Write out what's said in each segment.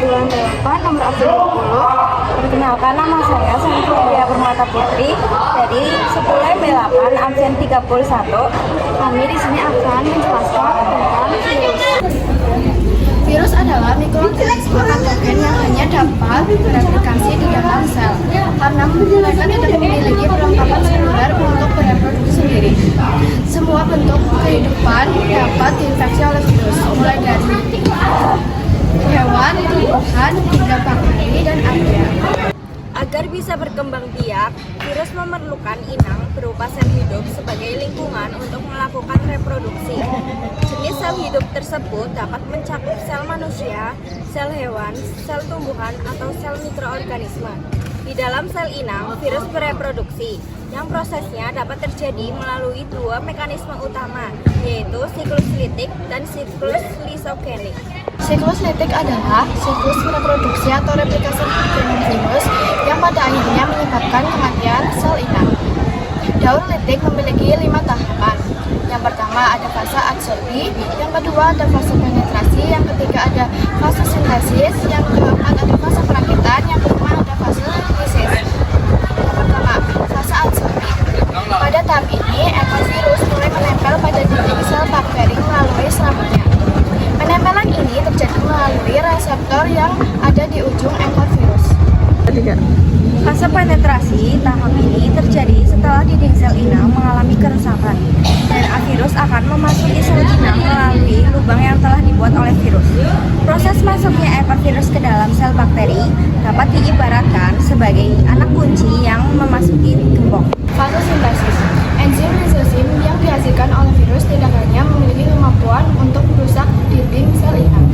2008 nomor absen 20. Perkenalkan, nama saya Santia Permata Putri dari 10 B8 absen 31. Kami di sini akan menjelaskan tentang virus. Virus adalah mikroorganisme patogen yang hanya dapat bereplikasi di dalam sel karena mereka tidak memiliki perlengkapan seluler untuk bereproduksi sendiri. Semua bentuk kehidupan dapat diinfeksi oleh virus, mulai dari hewan, tumbuhan, hingga bakteri dan alga. Agar bisa berkembang biak, virus memerlukan inang berupa sel hidup sebagai lingkungan untuk melakukan reproduksi. Jenis sel hidup tersebut dapat mencakup sel manusia, sel hewan, sel tumbuhan, atau sel mikroorganisme. Di dalam sel inang, virus bereproduksi, yang prosesnya dapat terjadi melalui dua mekanisme utama, yaitu siklus litik dan siklus lisogenik. Siklus litik adalah siklus reproduksi atau replikasi genom virus yang pada akhirnya menyebabkan kematian sel inang. Daur litik memiliki 5 tahapan. Yang pertama ada fase adsorpsi, yang kedua ada fase penetrasi, yang ketiga ada fase sintesis, yang keempat ada fase perakitan, yang kelima ada fase lisis. Yang pertama, fase adsorpsi. Pada tahap ini, ekor virus mulai menempel pada dinding sel bakteri melalui seramnya. Penempelan ini terjadi melalui reseptor yang ada di ujung ekor virus. Fase penetrasi tahap ini terjadi setelah dinding sel inang mengalami kerusakan, dan virus akan memasuki sel inang melalui lubang yang telah dibuat oleh virus. Proses masuknya ekor virus ke dalam sel bakteri dapat diibaratkan sebagai anak kunci yang memasuki gembok. Fase sintesis. Enzim lisosim yang dihasilkan oleh virus tidak hanya memiliki kemampuan untuk merusak dinding sel inang,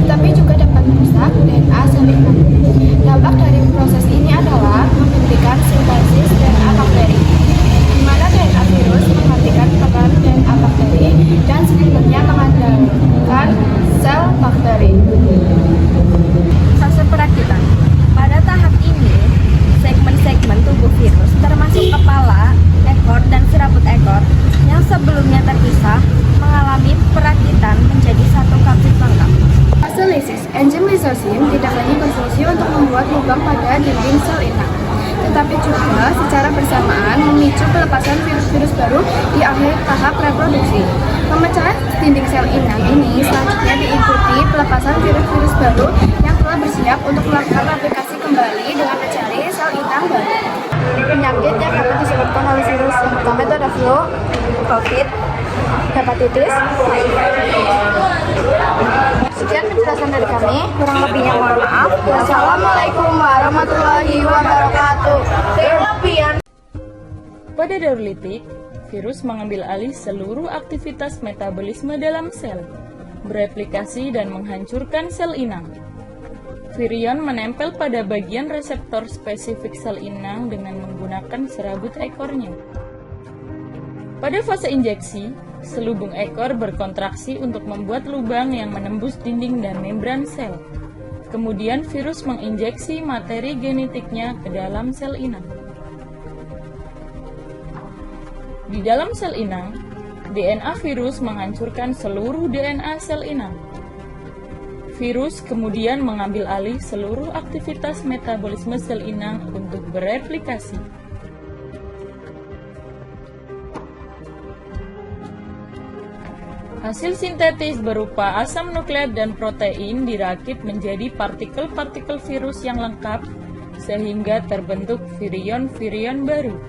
tetapi juga dapat merusak DNA sel inang. Dampak dari proses ini adalah menghentikan sintesis DNA bakteri, di mana DNA virus menghentikan peran DNA bakteri dan sebenarnya mengandalkan sel bakteri. Fase perakitan. Pada tahap ini, segmen-segmen tubuh virus termasuk kepala, ekor, dan serabut ekor yang sebelumnya terpisah mengalami perakitan menjadi satu kapsul lengkap. Fase lisis. Enzim lisosim tidak hanya berfungsi untuk membuat lubang pada dinding sel inang, tetapi juga secara bersamaan memicu pelepasan virus-virus baru di akhir tahap reproduksi. Pemecahan dinding sel inang ini selanjutnya diikuti pelepasan virus-virus baru yang telah bersiap untuk melakukan replikasi kembali dengan mencari sel inang baru. Penyakit yang dapat disebabkan oleh virus yang pertama itu ada flu, COVID, hepatitis. Sekian penjelasan dari kami, kurang lebihnya mohon maaf. Wassalamualaikum warahmatullahi wabarakatuh. Pada daur litik, virus mengambil alih seluruh aktivitas metabolisme dalam sel, bereplikasi dan menghancurkan sel inang. Virion menempel pada bagian reseptor spesifik sel inang dengan menggunakan serabut ekornya. Pada fase injeksi, selubung ekor berkontraksi untuk membuat lubang yang menembus dinding dan membran sel. Kemudian virus menginjeksi materi genetiknya ke dalam sel inang. Di dalam sel inang, DNA virus menghancurkan seluruh DNA sel inang. Virus kemudian mengambil alih seluruh aktivitas metabolisme sel inang untuk bereplikasi. Hasil sintetis berupa asam nukleat dan protein dirakit menjadi partikel-partikel virus yang lengkap sehingga terbentuk virion-virion baru.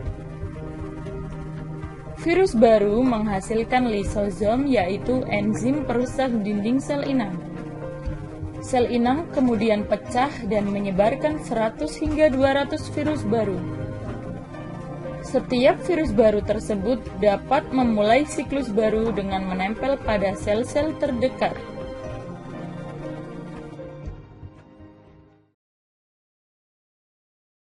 Virus baru menghasilkan lisosom, yaitu enzim perusak dinding sel inang. Sel inang kemudian pecah dan menyebarkan 100 hingga 200 virus baru. Setiap virus baru tersebut dapat memulai siklus baru dengan menempel pada sel-sel terdekat.